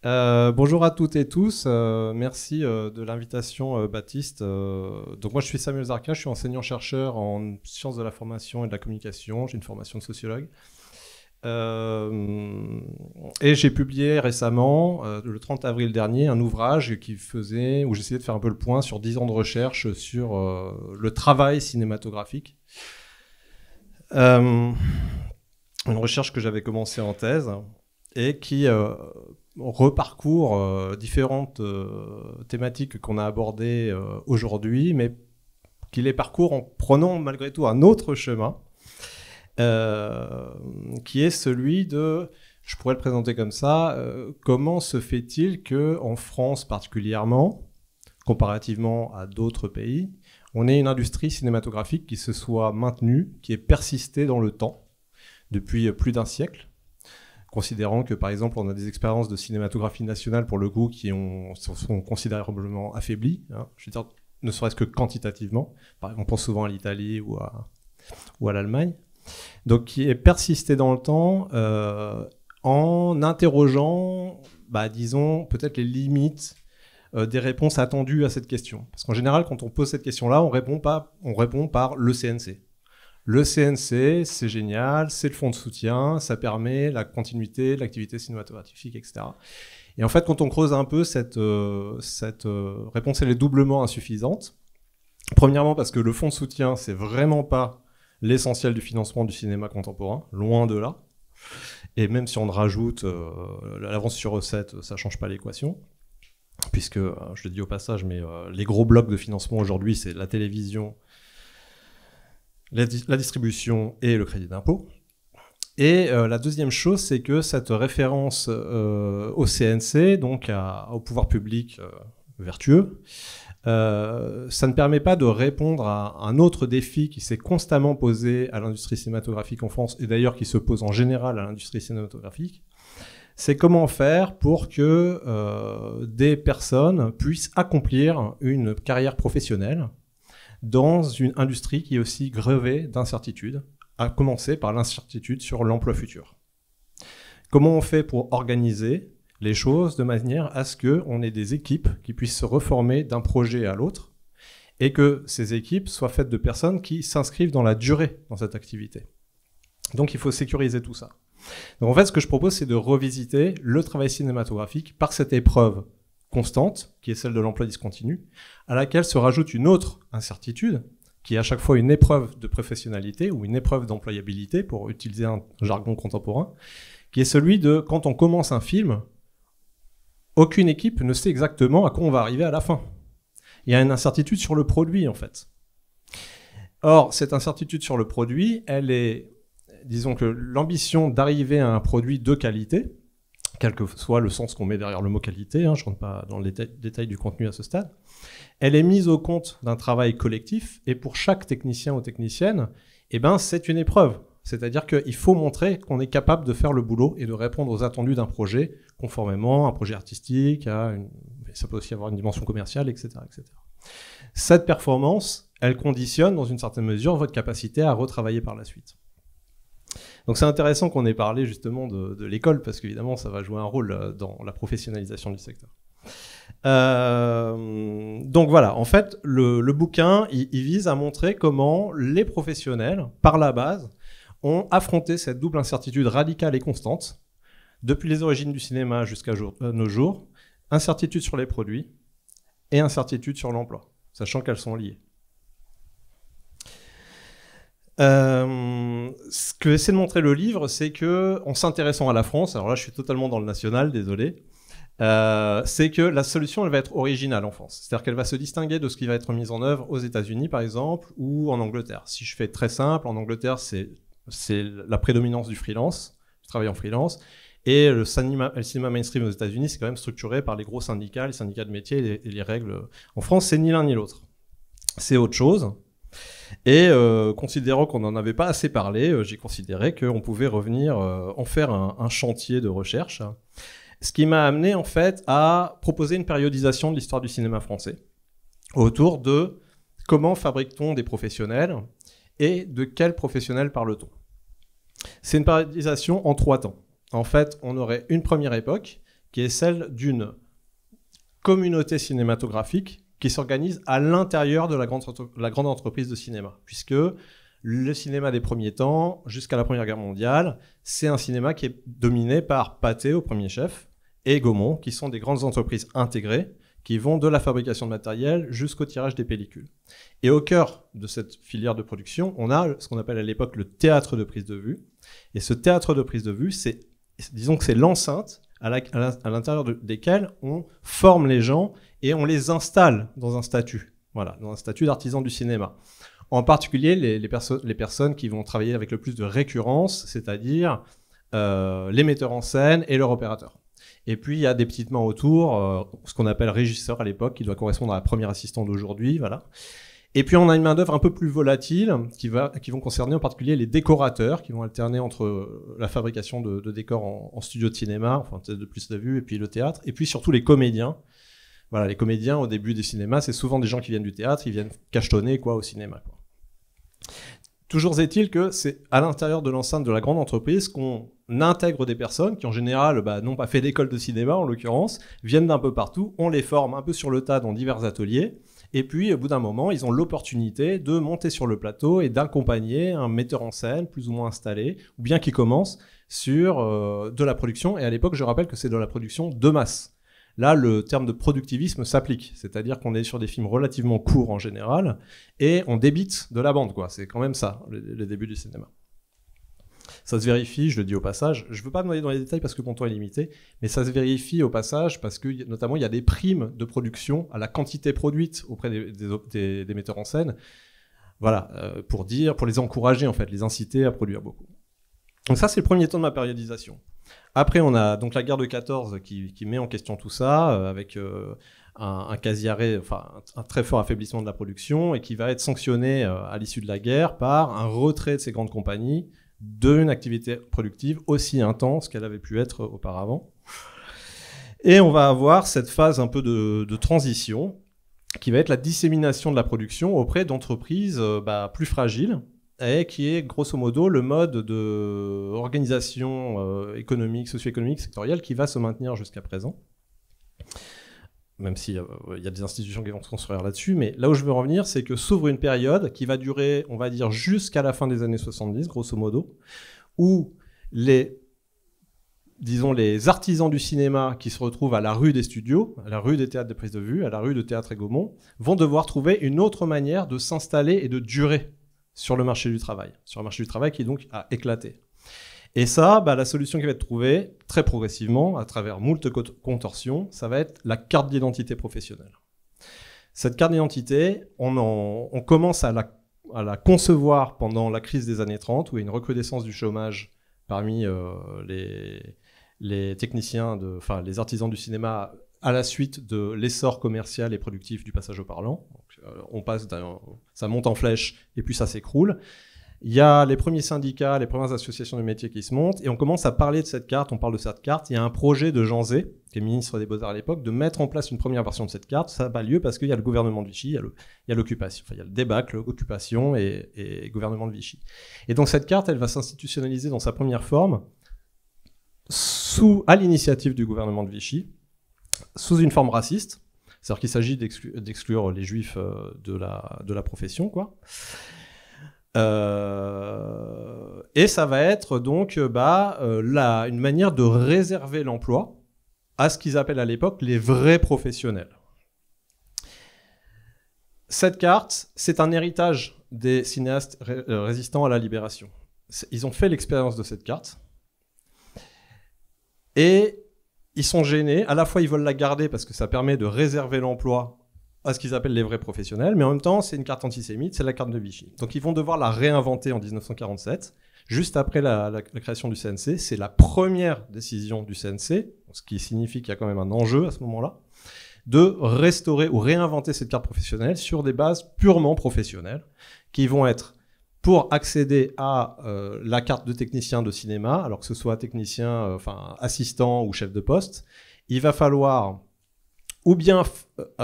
Bonjour à toutes et tous, merci de l'invitation Baptiste. Donc moi je suis Samuel Zarka, je suis enseignant-chercheur en sciences de la formation et de la communication, j'ai une formation de sociologue. Et j'ai publié récemment, le 30 avril dernier, un ouvrage où j'essayais de faire un peu le point sur 10 ans de recherche sur le travail cinématographique. Une recherche que j'avais commencée en thèse et qui reparcourt différentes thématiques qu'on a abordées aujourd'hui, mais qui les parcourt en prenant malgré tout un autre chemin, qui est celui de, je pourrais le présenter comme ça, comment se fait-il qu'en France particulièrement, comparativement à d'autres pays, on ait une industrie cinématographique qui se soit maintenue, qui ait persisté dans le temps, depuis plus d'un siècle, considérant que, par exemple, on a des expériences de cinématographie nationale, pour le coup, qui sont considérablement affaiblies, hein, je veux dire, ne serait-ce que quantitativement. Par exemple, on pense souvent à l'Italie ou à l'Allemagne. Donc, qui est persisté dans le temps en interrogeant, disons, peut-être les limites des réponses attendues à cette question. Parce qu'en général, quand on pose cette question-là, on répond par le CNC. Le CNC, c'est génial, c'est le fonds de soutien, ça permet la continuité de l'activité cinématographique, etc. Et en fait, quand on creuse un peu, cette réponse, elle est doublement insuffisante. Premièrement, parce que le fonds de soutien, c'est vraiment pas l'essentiel du financement du cinéma contemporain, loin de là. Et même si on rajoute l'avance sur recette, ça change pas l'équation. Puisque, je le dis au passage, mais les gros blocs de financement aujourd'hui, c'est la télévision, la distribution et le crédit d'impôt. Et la deuxième chose, c'est que cette référence au CNC, donc au pouvoir public vertueux, ça ne permet pas de répondre à un autre défi qui s'est constamment posé à l'industrie cinématographique en France, et d'ailleurs qui se pose en général à l'industrie cinématographique. C'est comment faire pour que des personnes puissent accomplir une carrière professionnelle dans une industrie qui est aussi grevée d'incertitudes, à commencer par l'incertitude sur l'emploi futur. Comment on fait pour organiser les choses de manière à ce qu'on ait des équipes qui puissent se reformer d'un projet à l'autre et que ces équipes soient faites de personnes qui s'inscrivent dans la durée dans cette activité. Donc il faut sécuriser tout ça. Donc en fait, ce que je propose, c'est de revisiter le travail cinématographique par cette épreuve constante, qui est celle de l'emploi discontinu, à laquelle se rajoute une autre incertitude, qui est à chaque fois une épreuve de professionnalité ou une épreuve d'employabilité, pour utiliser un jargon contemporain, qui est celui de, quand on commence un film, aucune équipe ne sait exactement à quoi on va arriver à la fin. Il y a une incertitude sur le produit, en fait. Or, cette incertitude sur le produit, elle est, disons que l'ambition d'arriver à un produit de qualité, quel que soit le sens qu'on met derrière le mot qualité, je ne rentre pas dans le détail du contenu à ce stade, elle est mise au compte d'un travail collectif, et pour chaque technicien ou technicienne, c'est une épreuve. C'est-à-dire qu'il faut montrer qu'on est capable de faire le boulot et de répondre aux attendus d'un projet, conformément à un projet artistique, ça peut aussi avoir une dimension commerciale, etc., etc. Cette performance, elle conditionne dans une certaine mesure votre capacité à retravailler par la suite. Donc c'est intéressant qu'on ait parlé justement de l'école, parce qu'évidemment ça va jouer un rôle dans la professionnalisation du secteur. Donc voilà, en fait le bouquin il vise à montrer comment les professionnels, par la base, ont affronté cette double incertitude radicale et constante, depuis les origines du cinéma jusqu'à nos jours, incertitude sur les produits et incertitude sur l'emploi, sachant qu'elles sont liées. Ce que essaie de montrer le livre, c'est que, en s'intéressant à la France, alors là je suis totalement dans le national, désolé, c'est que la solution elle va être originale en France. C'est-à-dire qu'elle va se distinguer de ce qui va être mis en œuvre aux États-Unis par exemple, ou en Angleterre. Si je fais très simple, en Angleterre c'est la prédominance du freelance, du travail en freelance, et le cinéma mainstream aux États-Unis c'est quand même structuré par les gros syndicats, les syndicats de métier et les règles. En France c'est ni l'un ni l'autre. C'est autre chose. Et considérant qu'on n'en avait pas assez parlé, j'ai considéré qu'on pouvait revenir en faire un chantier de recherche. Ce qui m'a amené en fait à proposer une périodisation de l'histoire du cinéma français autour de comment fabrique-t-on des professionnels et de quels professionnels parle-t-on. C'est une périodisation en 3 temps. En fait, on aurait une première époque qui est celle d'une communauté cinématographique qui s'organise à l'intérieur de la grande entreprise de cinéma, puisque le cinéma des premiers temps, jusqu'à la Première Guerre mondiale, c'est un cinéma qui est dominé par Pathé au premier chef et Gaumont, qui sont des grandes entreprises intégrées, qui vont de la fabrication de matériel jusqu'au tirage des pellicules. Et au cœur de cette filière de production, on a ce qu'on appelle à l'époque le théâtre de prise de vue. Et ce théâtre de prise de vue, disons que c'est l'enceinte à l'intérieur desquelles on forme les gens et on les installe dans un statut, voilà, dans un statut d'artisan du cinéma. En particulier, les personnes qui vont travailler avec le plus de récurrence, c'est-à-dire les metteurs en scène et leurs opérateurs. Et puis, il y a des petites mains autour, ce qu'on appelle régisseur à l'époque, qui doit correspondre à la première assistante d'aujourd'hui, voilà. Et puis, on a une main-d'œuvre un peu plus volatile, qui vont concerner en particulier les décorateurs, qui vont alterner entre la fabrication de décors en studio de cinéma, enfin, peut-être de plus de vue, et puis le théâtre, et puis surtout les comédiens. Voilà, les comédiens, au début des cinémas, c'est souvent des gens qui viennent du théâtre, ils viennent cachetonner, quoi, au cinéma, quoi. Toujours est-il que c'est à l'intérieur de l'enceinte de la grande entreprise qu'on intègre des personnes qui, en général, n'ont pas fait d'école de cinéma, en l'occurrence, viennent d'un peu partout, on les forme un peu sur le tas dans divers ateliers, et puis, au bout d'un moment, ils ont l'opportunité de monter sur le plateau et d'accompagner un metteur en scène plus ou moins installé, ou bien qui commence sur de la production, et à l'époque, je rappelle que c'est de la production de masse. Là, le terme de productivisme s'applique, c'est-à-dire qu'on est sur des films relativement courts en général, et on débite de la bande, quoi. C'est quand même ça, le début du cinéma. Ça se vérifie, je le dis au passage, je ne veux pas me noyer dans les détails parce que mon temps est limité, mais ça se vérifie au passage parce que, notamment, il y a des primes de production à la quantité produite auprès des metteurs en scène, voilà, pour les encourager, en fait, les inciter à produire beaucoup. Donc ça, c'est le premier temps de ma périodisation. Après, on a donc la guerre de 14 qui met en question tout ça, avec un quasi-arrêt, enfin un très fort affaiblissement de la production, et qui va être sanctionné à l'issue de la guerre par un retrait de ces grandes compagnies d'une activité productive aussi intense qu'elle avait pu être auparavant. Et on va avoir cette phase un peu de transition, qui va être la dissémination de la production auprès d'entreprises plus fragiles, et qui est grosso modo le mode d'organisation économique, socio-économique, sectorielle qui va se maintenir jusqu'à présent. Même s'il y a des institutions qui vont se construire là-dessus, mais là où je veux revenir, c'est que s'ouvre une période qui va durer, on va dire, jusqu'à la fin des années 70, grosso modo, où les artisans du cinéma qui se retrouvent à la rue des studios, à la rue des théâtres de prise de vue, à la rue de Théâtre et Gaumont, vont devoir trouver une autre manière de s'installer et de durer sur le marché du travail qui donc a éclaté. Et ça, la solution qui va être trouvée très progressivement, à travers moult contorsions, ça va être la carte d'identité professionnelle. Cette carte d'identité, on commence à la concevoir pendant la crise des années 30, où il y a une recrudescence du chômage parmi les techniciens, les artisans du cinéma, à la suite de l'essor commercial et productif du passage au parlant. Donc, ça monte en flèche et puis ça s'écroule. Il y a les premiers syndicats, les premières associations de métiers qui se montent et on commence à parler de cette carte, on parle de cette carte. Il y a un projet de Jean Zay, qui est ministre des Beaux-Arts à l'époque, de mettre en place une première version de cette carte. Ça n'a pas lieu parce qu'il y a le gouvernement de Vichy, il y a l'occupation, il y a le débâcle, occupation et gouvernement de Vichy. Et donc cette carte, elle va s'institutionnaliser dans sa première forme à l'initiative du gouvernement de Vichy, sous une forme raciste, c'est-à-dire qu'il s'agit d'exclure les juifs de la profession, quoi. Et ça va être donc une manière de réserver l'emploi à ce qu'ils appellent à l'époque les vrais professionnels. Cette carte, c'est un héritage des cinéastes résistants à la libération. Ils ont fait l'expérience de cette carte et ils sont gênés. À la fois, ils veulent la garder parce que ça permet de réserver l'emploi à ce qu'ils appellent les vrais professionnels, mais en même temps, c'est une carte antisémite, c'est la carte de Vichy. Donc ils vont devoir la réinventer en 1947, juste après la création du CNC. C'est la première décision du CNC, ce qui signifie qu'il y a quand même un enjeu à ce moment-là, de restaurer ou réinventer cette carte professionnelle sur des bases purement professionnelles, qui vont être, pour accéder à la carte de technicien de cinéma, alors que ce soit technicien, assistant ou chef de poste, il va falloir ou bien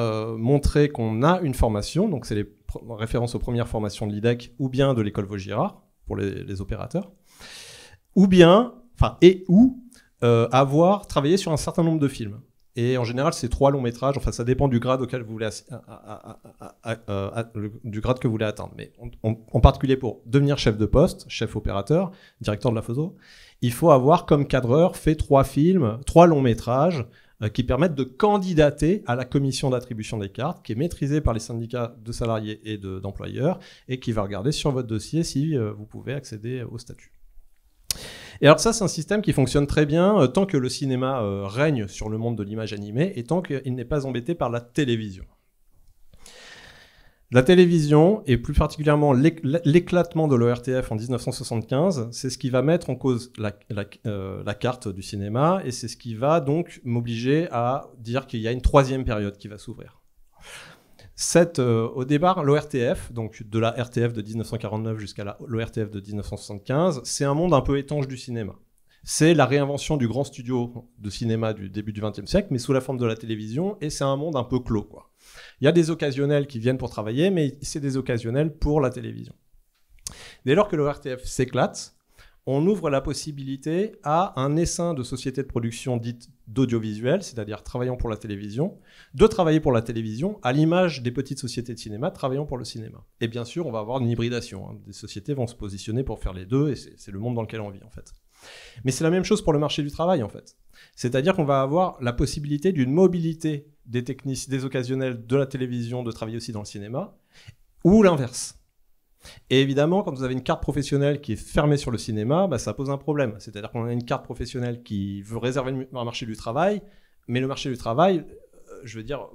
montrer qu'on a une formation, donc c'est les références aux premières formations de l'IDEC, ou bien de l'école Vaugirard, pour les opérateurs, ou bien, avoir travaillé sur un certain nombre de films. Et en général, c'est 3 longs métrages. Enfin, ça dépend du grade auquel vous voulez du grade que vous voulez atteindre. Mais en particulier pour devenir chef de poste, chef opérateur, directeur de la photo, il faut avoir comme cadreur fait 3 films, 3 longs métrages qui permettent de candidater à la commission d'attribution des cartes, qui est maîtrisée par les syndicats de salariés et d'employeurs, et qui va regarder sur votre dossier si vous pouvez accéder au statut. Et alors ça, c'est un système qui fonctionne très bien tant que le cinéma règne sur le monde de l'image animée et tant qu'il n'est pas embêté par la télévision. La télévision, et plus particulièrement l'éclatement de l'ORTF en 1975, c'est ce qui va mettre en cause la carte du cinéma, et c'est ce qui va donc m'obliger à dire qu'il y a une 3e période qui va s'ouvrir. Au départ, l'ORTF, donc de la RTF de 1949 jusqu'à l'ORTF de 1975, c'est un monde un peu étanche du cinéma. C'est la réinvention du grand studio de cinéma du début du XXe siècle, mais sous la forme de la télévision, et c'est un monde un peu clos, quoi. Il y a des occasionnels qui viennent pour travailler, mais c'est des occasionnels pour la télévision. Dès lors que l'ORTF s'éclate, on ouvre la possibilité à un essaim de sociétés de production dites d'audiovisuel, c'est-à-dire travaillant pour la télévision, de travailler pour la télévision à l'image des petites sociétés de cinéma travaillant pour le cinéma. Et bien sûr, on va avoir une hybridation. Des sociétés vont se positionner pour faire les deux, et c'est le monde dans lequel on vit, en fait. Mais c'est la même chose pour le marché du travail, en fait. C'est-à-dire qu'on va avoir la possibilité d'une mobilité des techniciens, des occasionnels de la télévision de travailler aussi dans le cinéma, ou l'inverse. Et évidemment, quand vous avez une carte professionnelle qui est fermée sur le cinéma, ça pose un problème. C'est-à-dire qu'on a une carte professionnelle qui veut réserver le marché du travail, mais le marché du travail, je veux dire,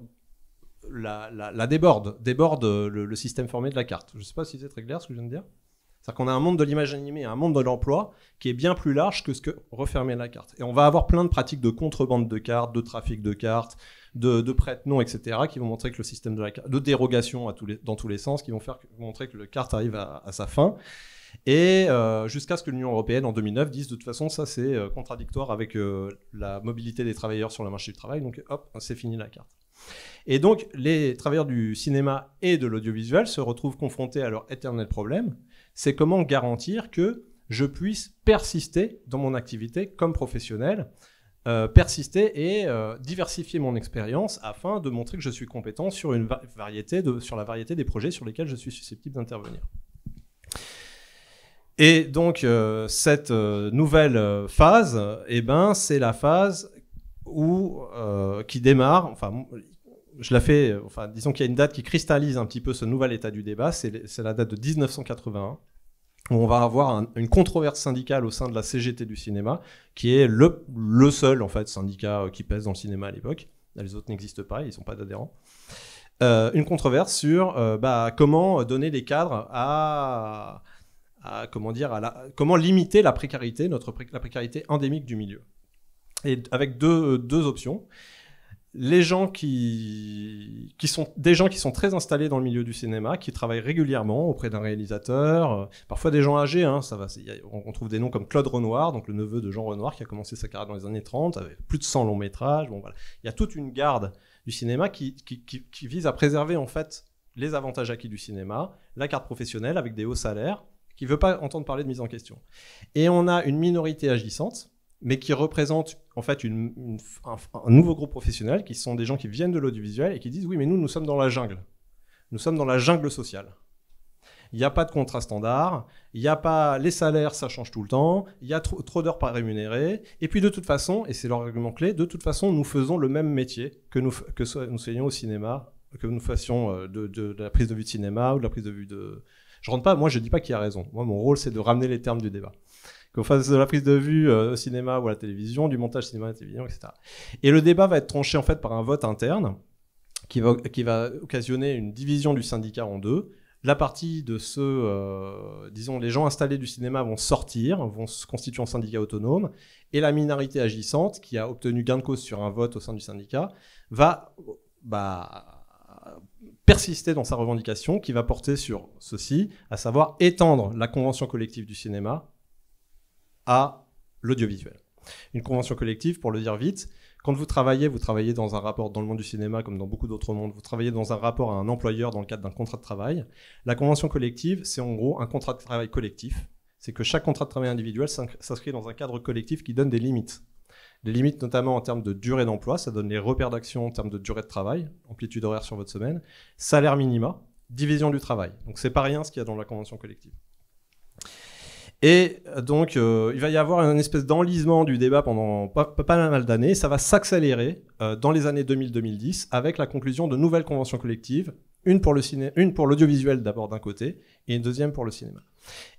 la déborde le système formé de la carte. Je ne sais pas si c'est très clair ce que je viens de dire. C'est-à-dire qu'on a un monde de l'image animée, un monde de l'emploi qui est bien plus large que ce que refermer la carte. Et on va avoir plein de pratiques de contrebande de cartes, de trafic de cartes, de prête-nom, etc., qui vont montrer que le système de la carte, de dérogation dans tous les sens, qui vont montrer que la carte arrive à sa fin. Et jusqu'à ce que l'Union européenne, en 2009, dise de toute façon, ça c'est contradictoire avec la mobilité des travailleurs sur le marché du travail, donc hop, c'est fini la carte. Et donc, les travailleurs du cinéma et de l'audiovisuel se retrouvent confrontés à leur éternel problème, c'est comment garantir que je puisse persister dans mon activité comme professionnel, persister et diversifier mon expérience afin de montrer que je suis compétent sur la variété des projets sur lesquels je suis susceptible d'intervenir. Et donc, cette nouvelle phase, c'est la phase qui démarre, enfin, disons qu'il y a une date qui cristallise un petit peu ce nouvel état du débat, c'est la date de 1981, où on va avoir une controverse syndicale au sein de la CGT du cinéma, qui est le seul en fait, syndicat qui pèse dans le cinéma à l'époque. Les autres n'existent pas, ils ne sont pas d'adhérents. Une controverse sur comment donner des cadres comment limiter la précarité, la précarité endémique du milieu. Et avec deux options. Les gens qui sont des gens qui sont très installés dans le milieu du cinéma, qui travaillent régulièrement auprès d'un réalisateur, parfois des gens âgés, on trouve des noms comme Claude Renoir, donc le neveu de Jean Renoir, qui a commencé sa carrière dans les années 30, avec plus de 100 longs métrages. Bon, voilà. Il y a toute une garde du cinéma qui vise à préserver en fait les avantages acquis du cinéma, la carte professionnelle avec des hauts salaires, qui ne veut pas entendre parler de mise en question. Et on a une minorité agissante, mais qui représente en fait un nouveau groupe professionnel, qui sont des gens qui viennent de l'audiovisuel et qui disent « Oui, mais nous sommes dans la jungle. Nous sommes dans la jungle sociale. Il n'y a pas de contrat standard, il n'y a pas les salaires, ça change tout le temps, il y a trop d'heures pas rémunérées, et puis de toute façon, et c'est leur argument clé, de toute façon, nous faisons le même métier que nous soyons au cinéma, que nous fassions de la prise de vue de cinéma ou de la prise de vue de... Je ne dis pas qui a raison. Moi, mon rôle, c'est de ramener les termes du débat. Qu'on fasse de la prise de vue au cinéma ou à la télévision, du montage cinéma à la télévision, etc. Et le débat va être tranché en fait par un vote interne qui va occasionner une division du syndicat en deux. La partie de les gens installés du cinéma vont sortir, vont se constituer en syndicat autonome, et la minorité agissante, qui a obtenu gain de cause sur un vote au sein du syndicat, va persister dans sa revendication, qui va porter sur ceci, à savoir étendre la convention collective du cinéma à l'audiovisuel. Une convention collective, pour le dire vite, quand vous travaillez dans un rapport, dans le monde du cinéma comme dans beaucoup d'autres mondes, vous travaillez dans un rapport à un employeur dans le cadre d'un contrat de travail. La convention collective, c'est en gros un contrat de travail collectif. C'est que chaque contrat de travail individuel s'inscrit dans un cadre collectif qui donne des limites. Les limites notamment en termes de durée d'emploi, ça donne les repères d'action en termes de durée de travail, amplitude horaire sur votre semaine, salaire minima, division du travail. Donc c'est pas rien ce qu'il y a dans la convention collective. Et donc, il va y avoir une espèce d'enlisement du débat pendant pas mal d'années. Ça va s'accélérer dans les années 2000-2010 avec la conclusion de nouvelles conventions collectives, une pour l'audiovisuel d'abord d'un côté, et une deuxième pour le cinéma.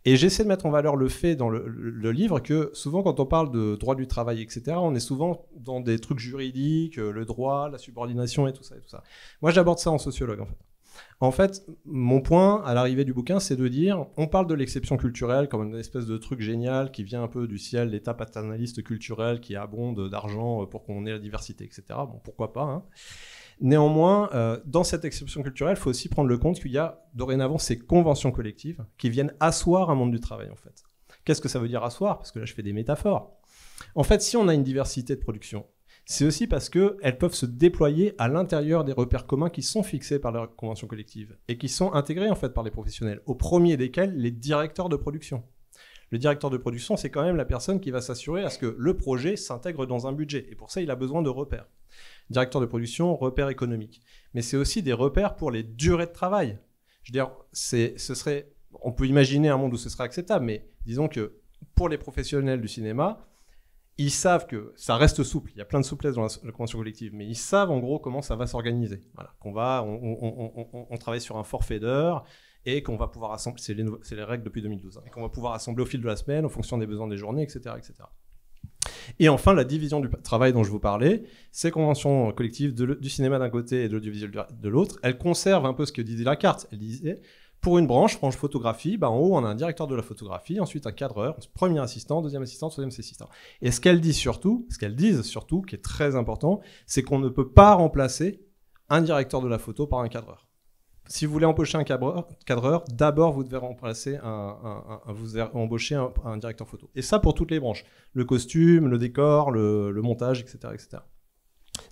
Et j'essaie de mettre en valeur le fait dans le livre que souvent quand on parle de droit du travail, etc., on est souvent dans des trucs juridiques, le droit, la subordination et tout ça. Moi, j'aborde ça en sociologue, en fait. En fait, mon point à l'arrivée du bouquin, c'est de dire, on parle de l'exception culturelle comme une espèce de truc génial qui vient un peu du ciel, l'état paternaliste culturel qui abonde d'argent pour qu'on ait la diversité, etc. Bon, pourquoi pas, hein. Néanmoins, dans cette exception culturelle, il faut aussi prendre le compte qu'il y a dorénavant ces conventions collectives qui viennent asseoir un monde du travail, en fait. Qu'est-ce que ça veut dire asseoir ? Parce que là, je fais des métaphores. En fait, si on a une diversité de production, c'est aussi parce qu'elles peuvent se déployer à l'intérieur des repères communs qui sont fixés par la convention collective et qui sont intégrés en fait par les professionnels, au premier desquels les directeurs de production. Le directeur de production, c'est quand même la personne qui va s'assurer à ce que le projet s'intègre dans un budget. Et pour ça, il a besoin de repères. Directeur de production, repères économiques. Mais c'est aussi des repères pour les durées de travail. Je veux dire, on peut imaginer un monde où ce serait acceptable, mais disons que pour les professionnels du cinéma, ils savent que ça reste souple, il y a plein de souplesse dans la convention collective, mais ils savent en gros comment ça va s'organiser. Voilà, on travaille sur un forfait d'heures et qu'on va pouvoir assembler, c'est les règles depuis 2012, hein, et qu'on va pouvoir assembler au fil de la semaine en fonction des besoins des journées, etc., etc. Et enfin, la division du travail dont je vous parlais, ces conventions collectives du cinéma d'un côté et de l'audiovisuel de l'autre, elles conservent un peu ce que disait la carte. Elle disait, pour une branche photographie, en haut, on a un directeur de la photographie, ensuite un cadreur, premier assistant, deuxième assistant, troisième assistant. Et ce qu'elles disent surtout, qui est très important, c'est qu'on ne peut pas remplacer un directeur de la photo par un cadreur. Si vous voulez embaucher un cadreur, d'abord vous devez embaucher un directeur photo. Et ça pour toutes les branches. Le costume, le décor, le montage, etc., etc.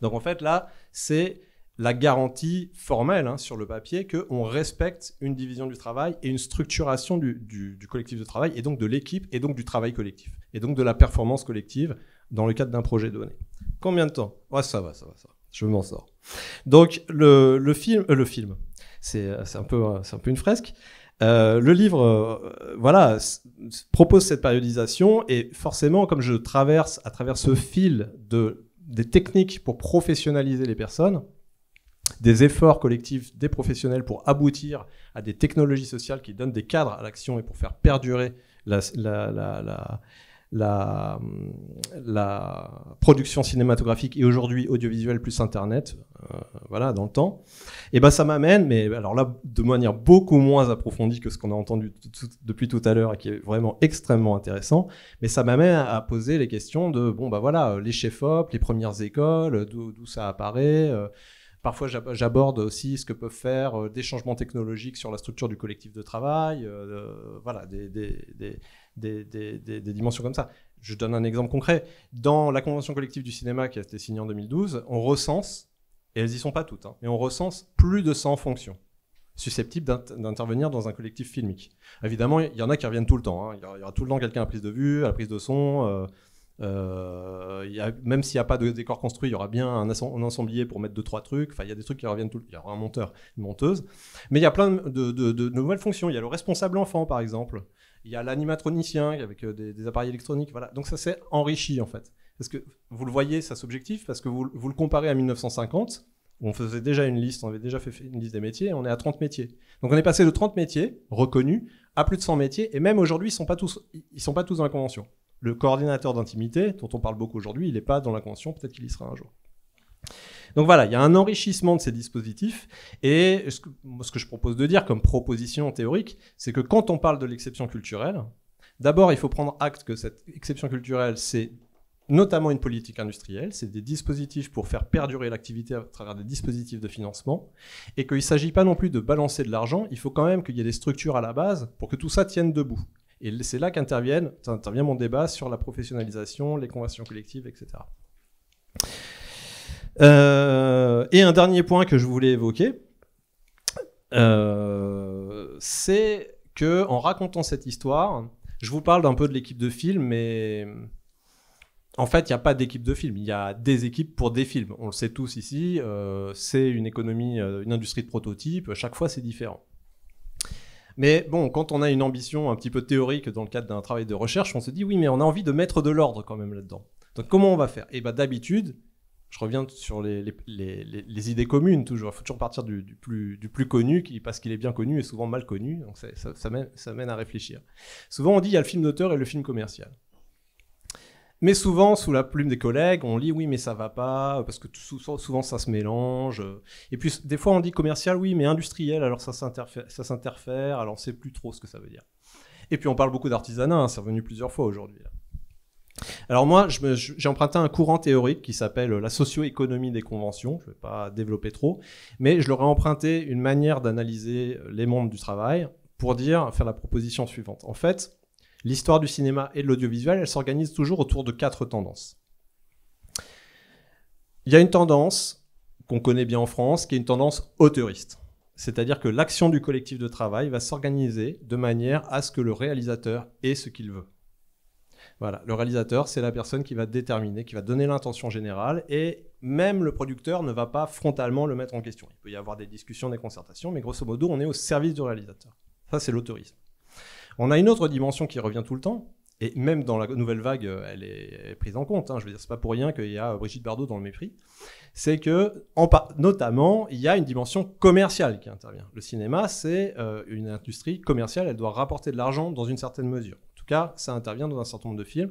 Donc en fait là, c'est la garantie formelle sur le papier qu'on respecte une division du travail et une structuration du collectif de travail, et donc de l'équipe, et donc du travail collectif, et donc de la performance collective dans le cadre d'un projet donné. Combien de temps ? Ouais, ça va, je m'en sors. Donc le film, c'est un peu une fresque. Le livre propose cette périodisation, et forcément, comme je traverse à travers ce fil des techniques pour professionnaliser les personnes, des efforts collectifs des professionnels pour aboutir à des technologies sociales qui donnent des cadres à l'action et pour faire perdurer la production cinématographique et aujourd'hui audiovisuelle plus Internet, dans le temps, et ça m'amène, mais alors là, de manière beaucoup moins approfondie que ce qu'on a entendu depuis tout à l'heure et qui est vraiment extrêmement intéressant, mais ça m'amène à poser les questions de, les chefs-op, les premières écoles, d'où ça apparaît. Parfois, j'aborde aussi ce que peuvent faire des changements technologiques sur la structure du collectif de travail, des dimensions comme ça. Je donne un exemple concret. Dans la convention collective du cinéma qui a été signée en 2012, on recense, et elles y sont pas toutes, mais on recense plus de 100 fonctions susceptibles d'intervenir dans un collectif filmique. Évidemment, il y en a qui reviennent tout le temps. Il y aura tout le temps quelqu'un à la prise de vue, à la prise de son. Même s'il n'y a pas de décor construit, il y aura bien un ensemblier pour mettre 2-3 trucs. Enfin, il y a des trucs qui reviennent tout le temps. Il y aura un monteur, une monteuse. Mais il y a plein de nouvelles fonctions. Il y a le responsable enfant, par exemple. Il y a l'animatronicien avec des appareils électroniques. Voilà. Donc ça s'est enrichi, en fait. Parce que vous le voyez, ça s'objectif, parce que vous le comparez à 1950, où on faisait déjà une liste, on avait déjà fait une liste des métiers, et on est à 30 métiers. Donc on est passé de 30 métiers reconnus à plus de 100 métiers, et même aujourd'hui, ils sont pas tous dans la convention. Le coordinateur d'intimité, dont on parle beaucoup aujourd'hui, il n'est pas dans la convention, peut-être qu'il y sera un jour. Donc voilà, il y a un enrichissement de ces dispositifs, et ce que je propose de dire comme proposition théorique, c'est que quand on parle de l'exception culturelle, d'abord il faut prendre acte que cette exception culturelle, c'est notamment une politique industrielle, c'est des dispositifs pour faire perdurer l'activité à travers des dispositifs de financement, et qu'il ne s'agit pas non plus de balancer de l'argent, il faut quand même qu'il y ait des structures à la base pour que tout ça tienne debout. Et c'est là qu'intervient mon débat sur la professionnalisation, les conventions collectives, etc. Et un dernier point que je voulais évoquer, c'est qu'en racontant cette histoire, je vous parle d'un peu de l'équipe de film, mais en fait, il n'y a pas d'équipe de film, il y a des équipes pour des films. On le sait tous ici, c'est une économie, une industrie de prototypes, chaque fois c'est différent. Mais bon, quand on a une ambition un petit peu théorique dans le cadre d'un travail de recherche, on se dit oui, mais on a envie de mettre de l'ordre quand même là-dedans. Donc comment on va faire? Et d'habitude, je reviens sur les idées communes toujours. Il faut toujours partir du plus connu, parce qu'il est bien connu et souvent mal connu. Donc ça mène à réfléchir. Souvent on dit il y a le film d'auteur et le film commercial. Mais souvent, sous la plume des collègues, on lit oui, mais ça va pas, parce que souvent ça se mélange. Et puis des fois on dit commercial, oui, mais industriel, alors ça s'interfère, alors on sait plus trop ce que ça veut dire. Et puis on parle beaucoup d'artisanat, hein, c'est revenu plusieurs fois aujourd'hui. Alors moi, j'ai emprunté un courant théorique qui s'appelle la socio-économie des conventions, je ne vais pas développer trop, mais je leur ai emprunté une manière d'analyser les mondes du travail pour faire la proposition suivante. En fait, l'histoire du cinéma et de l'audiovisuel, elle s'organise toujours autour de 4 tendances. Il y a une tendance qu'on connaît bien en France, qui est une tendance auteuriste. C'est-à-dire que l'action du collectif de travail va s'organiser de manière à ce que le réalisateur ait ce qu'il veut. Voilà, le réalisateur, c'est la personne qui va déterminer, qui va donner l'intention générale, et même le producteur ne va pas frontalement le mettre en question. Il peut y avoir des discussions, des concertations, mais grosso modo, on est au service du réalisateur. Ça, c'est l'auteurisme. On a une autre dimension qui revient tout le temps, et même dans la nouvelle vague, elle est prise en compte. Je veux dire, c'est pas pour rien qu'il y a Brigitte Bardot dans Le Mépris. C'est que, notamment, il y a une dimension commerciale qui intervient. Le cinéma, c'est une industrie commerciale, elle doit rapporter de l'argent dans une certaine mesure. En tout cas, ça intervient dans un certain nombre de films.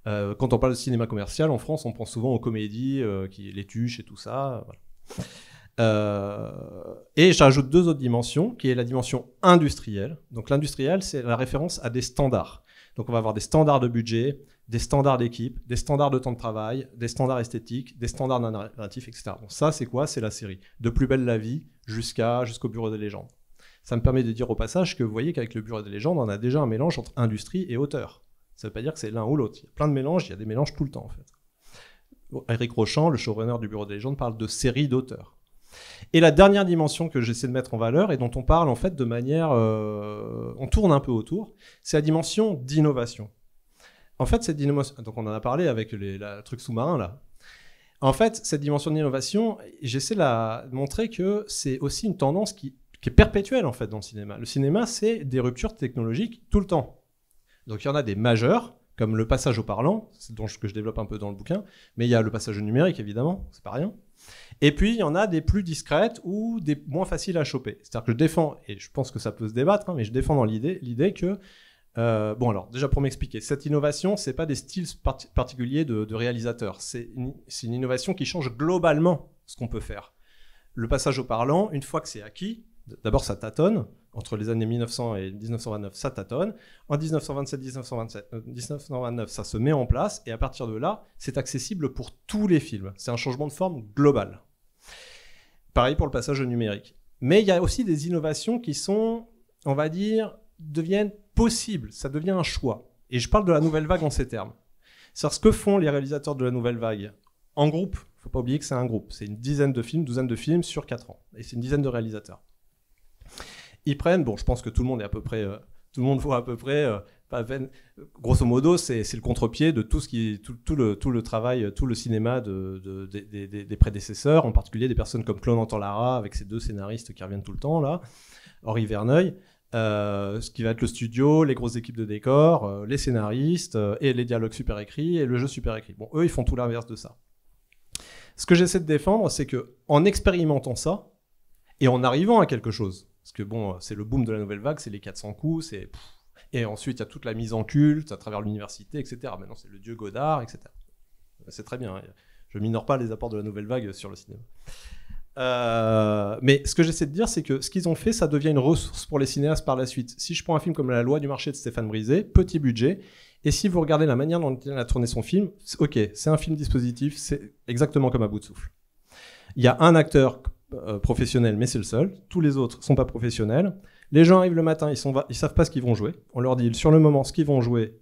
Quand on parle de cinéma commercial, en France, on pense souvent aux comédies, les tuches et tout ça. Voilà. Et j'ajoute 2 autres dimensions, qui est la dimension industrielle. Donc l'industriel, c'est la référence à des standards. Donc on va avoir des standards de budget, des standards d'équipe, des standards de temps de travail, des standards esthétiques, des standards narratifs, etc. Bon, ça, c'est quoi? C'est la série. De Plus belle la vie jusqu'au Bureau des légendes. Ça me permet de dire au passage que vous voyez qu'avec le Bureau des légendes, on a déjà un mélange entre industrie et auteur. Ça ne veut pas dire que c'est l'un ou l'autre. Il y a plein de mélanges, il y a des mélanges tout le temps en fait. Bon, Éric Rochant, le showrunner du Bureau des légendes, parle de série d'auteurs. Et la dernière dimension que j'essaie de mettre en valeur et dont on parle en fait de manière... on tourne un peu autour, c'est la dimension d'innovation. En fait, cette dimension... Donc on en a parlé avec le truc sous-marin là. En fait, cette dimension d'innovation, j'essaie de montrer que c'est aussi une tendance qui est perpétuelle en fait dans le cinéma. Le cinéma, c'est des ruptures technologiques tout le temps. Donc il y en a des majeures, comme le passage au parlant, c'est que je développe un peu dans le bouquin, mais il y a le passage au numérique évidemment, c'est pas rien. Et puis, il y en a des plus discrètes ou des moins faciles à choper. C'est-à-dire que je défends, et je pense que ça peut se débattre, mais je défends dans l'idée que... bon, alors, déjà pour m'expliquer, cette innovation, ce n'est pas des styles particuliers de réalisateurs. C'est une innovation qui change globalement ce qu'on peut faire. Le passage au parlant, une fois que c'est acquis, d'abord ça tâtonne. Entre les années 1900 et 1929, ça tâtonne. En 1927-1929, ça se met en place. Et à partir de là, c'est accessible pour tous les films. C'est un changement de forme global. Pareil pour le passage au numérique. Mais il y a aussi des innovations qui sont, on va dire, deviennent possibles. Ça devient un choix. Et je parle de la nouvelle vague en ces termes. C'est-à-dire ce que font les réalisateurs de la nouvelle vague en groupe. Il ne faut pas oublier que c'est un groupe. C'est une dizaine de films, douzaine de films sur 4 ans. Et c'est une dizaine de réalisateurs. Ils prennent, bon, je pense que tout le monde est à peu près, tout le monde voit à peu près, pas à peine, grosso modo, c'est le contre-pied de tout le travail, tout le cinéma des prédécesseurs, en particulier des personnes comme Claude Anton-Lara, avec ses 2 scénaristes qui reviennent tout le temps, là, Henri Verneuil, ce qui va être le studio, les grosses équipes de décor, les scénaristes, et les dialogues super écrits, et le jeu super écrit. Bon, eux, ils font tout l'inverse de ça. Ce que j'essaie de défendre, c'est qu'en expérimentant ça, et en arrivant à quelque chose, parce que bon, c'est le boom de la nouvelle vague, c'est les 400 coups, et ensuite il y a toute la mise en culte à travers l'université, etc. Maintenant c'est le dieu Godard, etc. C'est très bien, hein. Je minore pas les apports de la nouvelle vague sur le cinéma. Mais ce que j'essaie de dire, c'est que ce qu'ils ont fait, ça devient une ressource pour les cinéastes par la suite. Si je prends un film comme La loi du marché de Stéphane Brisé, petit budget, et si vous regardez la manière dont il a tourné son film, ok, c'est un film dispositif, c'est exactement comme À bout de souffle. Il y a un acteur professionnel, mais c'est le seul. Tous les autres sont pas professionnels. Les gens arrivent le matin, ils savent pas ce qu'ils vont jouer. On leur dit sur le moment ce qu'ils vont jouer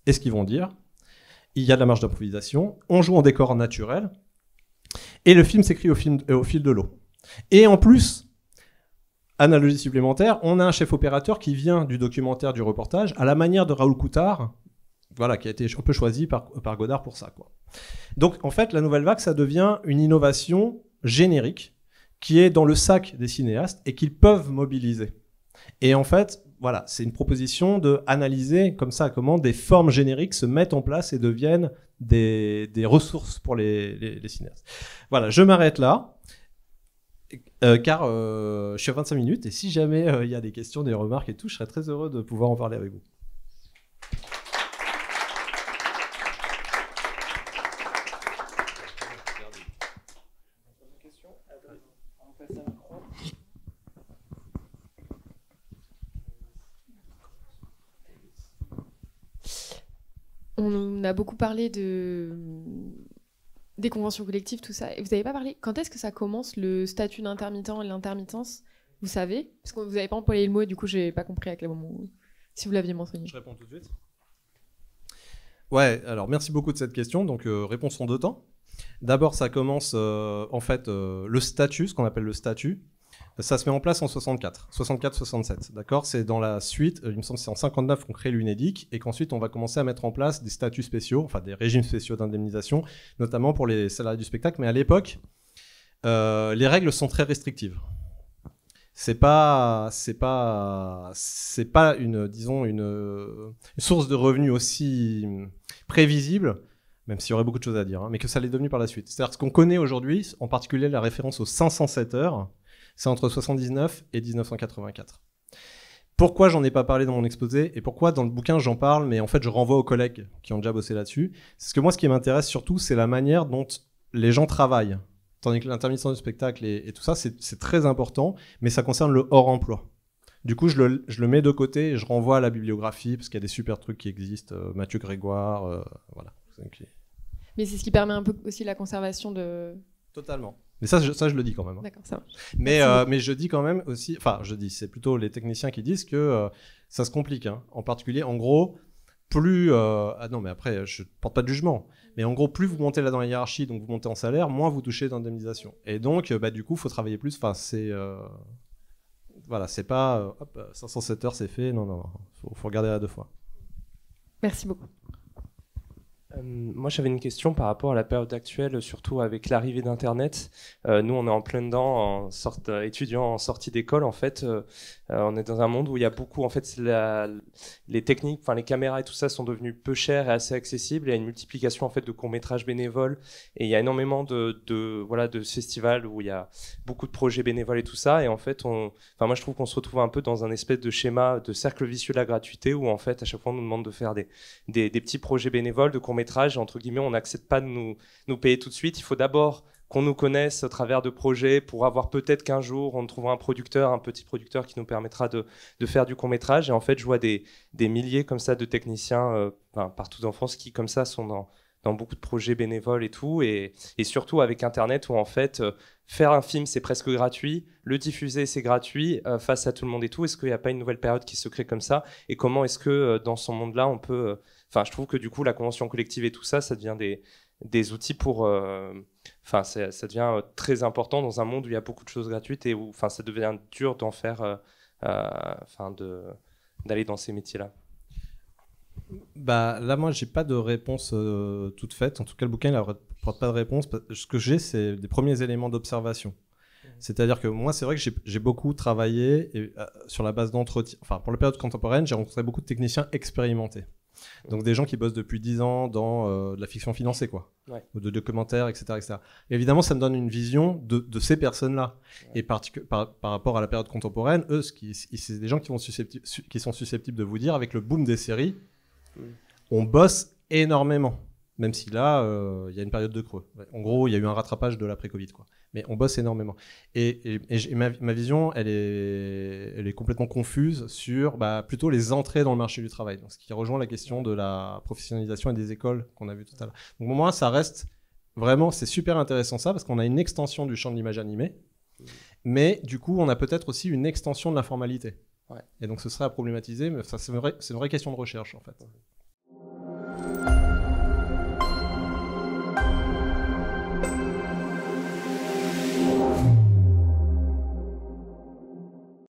et ce qu'ils vont dire. Il y a de la marge d'improvisation. On joue en décor naturel. Et le film s'écrit au fil de l'eau. Et en plus, analogie supplémentaire, on a un chef opérateur qui vient du documentaire, du reportage, à la manière de Raoul Coutard, voilà, qui a été un peu choisi par Godard pour ça, quoi. Donc, en fait, la nouvelle vague, ça devient une innovation générique qui est dans le sac des cinéastes et qu'ils peuvent mobiliser. Et en fait, voilà, c'est une proposition d'analyser comme ça comment des formes génériques se mettent en place et deviennent des ressources pour les cinéastes. Voilà, je m'arrête là, car je suis à 25 minutes et si jamais il y a des questions, des remarques et tout, je serais très heureux de pouvoir en parler avec vous. On a beaucoup parlé des conventions collectives, tout ça. Et vous n'avez pas parlé. Quand est-ce que ça commence, le statut d'intermittent et l'intermittence? Vous savez? Parce que vous n'avez pas employé le mot et du coup, je n'ai pas compris à quel moment. Si vous l'aviez mentionné. Je réponds tout de suite. Ouais, alors merci beaucoup de cette question. Donc, réponse en deux temps. D'abord, ça commence en fait le statut, ce qu'on appelle le statut. Ça se met en place en 64-67, d'accord? C'est dans la suite, il me semble que c'est en 59 qu'on crée l'UNEDIC et qu'ensuite on va commencer à mettre en place des statuts spéciaux, enfin des régimes spéciaux d'indemnisation, notamment pour les salariés du spectacle. Mais à l'époque, les règles sont très restrictives. C'est pas une source de revenus aussi prévisible, même s'il y aurait beaucoup de choses à dire, hein, mais que ça l'est devenu par la suite. C'est-à-dire que ce qu'on connaît aujourd'hui, en particulier la référence aux 507 heures, c'est entre 79 et 1984. Pourquoi j'en ai pas parlé dans mon exposé et pourquoi dans le bouquin j'en parle, mais en fait je renvoie aux collègues qui ont déjà bossé là-dessus. C'est que moi, ce qui m'intéresse surtout, c'est la manière dont les gens travaillent. Tandis que l'intermittence du spectacle et tout ça, c'est très important, mais ça concerne le hors-emploi. Du coup, je le mets de côté et je renvoie à la bibliographie, parce qu'il y a des super trucs qui existent. Mathieu Grégoire, voilà. Mais c'est ce qui permet un peu aussi la conservation de... Totalement. Mais ça, je le dis quand même. Hein. D'accord, ça marche. Mais je dis quand même aussi... Enfin, je dis, c'est plutôt les techniciens qui disent que ça se complique. Hein. En particulier, en gros, plus... ah non, mais après, je ne porte pas de jugement. Mais en gros, plus vous montez là dans la hiérarchie, donc vous montez en salaire, moins vous touchez d'indemnisation. Et donc, du coup, il faut travailler plus. Enfin, c'est... voilà, c'est pas... 507 heures, c'est fait. Non. Faut regarder à deux fois. Merci beaucoup. Moi, j'avais une question par rapport à la période actuelle, surtout avec l'arrivée d'Internet. Nous, on est en plein dedans, étudiants en sortie d'école. En fait, on est dans un monde où il y a beaucoup, en fait, les techniques, enfin les caméras et tout ça sont devenues peu chères et assez accessibles. Il y a une multiplication en fait de courts-métrages bénévoles et il y a énormément de festivals où il y a beaucoup de projets bénévoles et tout ça. Et en fait, moi, je trouve qu'on se retrouve un peu dans un espèce de schéma de cercle vicieux de la gratuité où en fait, à chaque fois, on nous demande de faire des petits projets bénévoles de courts-métrages. Entre guillemets, on n'accepte pas de nous payer tout de suite. Il faut d'abord qu'on nous connaisse au travers de projets pour avoir peut-être qu'un jour on trouvera un petit producteur qui nous permettra de faire du court-métrage. Et en fait, je vois des milliers comme ça de techniciens partout en France qui comme ça sont dans beaucoup de projets bénévoles et tout. Et surtout avec Internet où en fait, faire un film c'est presque gratuit, le diffuser c'est gratuit face à tout le monde et tout. Est-ce qu'il n'y a pas une nouvelle période qui se crée comme ça? Et comment est-ce que dans ce monde-là on peut... je trouve que du coup, la convention collective et tout ça, ça devient des outils pour... ça devient très important dans un monde où il y a beaucoup de choses gratuites et où ça devient dur d'en faire... d'aller dans ces métiers-là. Là, moi, j'ai pas de réponse toute faite. En tout cas, le bouquin, il n'apporte pas de réponse. Ce que j'ai, c'est des premiers éléments d'observation. C'est-à-dire que moi, c'est vrai que j'ai beaucoup travaillé sur la base d'entretien. Enfin, pour la période contemporaine, j'ai rencontré beaucoup de techniciens expérimentés. Donc des gens qui bossent depuis 10 ans dans de la fiction financée, quoi, ouais. Ou de documentaires, etc. Et évidemment, ça me donne une vision de ces personnes-là. Ouais. Et par rapport à la période contemporaine, eux, c'est des gens qui sont susceptibles de vous dire, avec le boom des séries, on bosse énormément. Même si là, y a une période de creux. En gros, il y a eu un rattrapage de l'après-Covid, quoi. Mais on bosse énormément. Et ma vision, elle est complètement confuse sur plutôt les entrées dans le marché du travail. Donc, ce qui rejoint la question de la professionnalisation et des écoles qu'on a vu tout à l'heure. Donc, pour moi, ça reste vraiment, c'est super intéressant ça, parce qu'on a une extension du champ de l'image animée, mais du coup, on a peut-être aussi une extension de l'informalité. Ouais. Et donc, ce serait à problématiser, mais ça, c'est une vraie question de recherche, en fait.